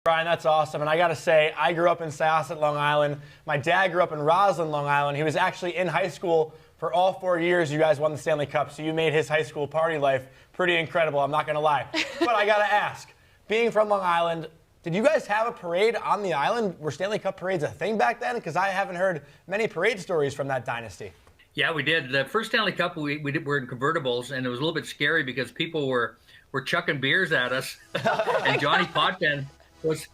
Bryan, that's awesome. And I got to say, I grew up in Syosset, Long Island. My dad grew up in Roslyn, Long Island. He was actually in high school for all 4 years you guys won the Stanley Cup, so you made his high school party life pretty incredible, I'm not going to lie. But I got to ask, being from Long Island, did you guys have a parade on the island? Were Stanley Cup parades a thing back then? Because I haven't heard many parade stories from that dynasty. Yeah, we did. The first Stanley Cup were in convertibles, and it was a little bit scary because people were chucking beers at us, and Johnny Potvin was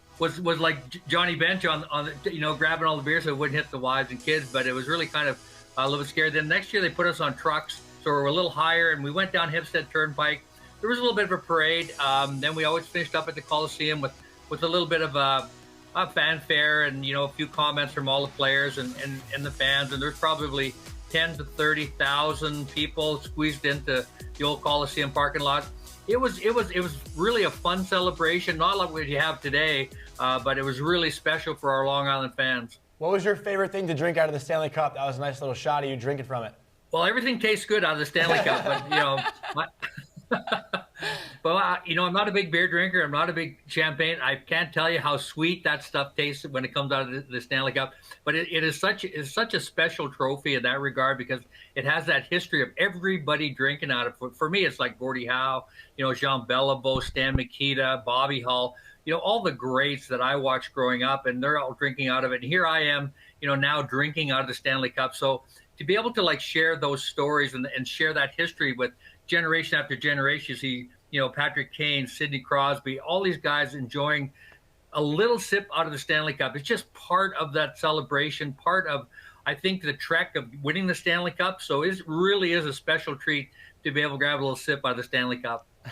like Johnny Bench on grabbing all the beers so it wouldn't hit the wives and kids. But it was really kind of a little bit scary. Then next year they put us on trucks, so we were a little higher, and we went down Hempstead Turnpike. There was a little bit of a parade. Then we always finished up at the Coliseum with a little bit of a fanfare and a few comments from all the players and the fans. And there's probably 10 to 30,000 people squeezed into the old Coliseum parking lot. It was really a fun celebration, not like what you have today, but it was really special for our Long Island fans. What was your favorite thing to drink out of the Stanley Cup? That was a nice little shot of you drinking from it. Well, everything tastes good out of the Stanley Cup, but but I'm not a big beer drinker. I'm not a big champagne. I can't tell you how sweet that stuff tastes when it comes out of the Stanley Cup. But it is such a special trophy in that regard because it has that history of everybody drinking out of it. For me, it's like Gordie Howe, Jean Beliveau, Stan Mikita, Bobby Hull, all the greats that I watched growing up, and they're all drinking out of it. And here I am, now drinking out of the Stanley Cup. So to be able to share those stories and share that history with generation after generation, you see, Patrick Kane, Sidney Crosby, all these guys enjoying a little sip out of the Stanley Cup. It's just part of that celebration, part of, I think, the trek of winning the Stanley Cup. So it really is a special treat to be able to grab a little sip out of the Stanley Cup.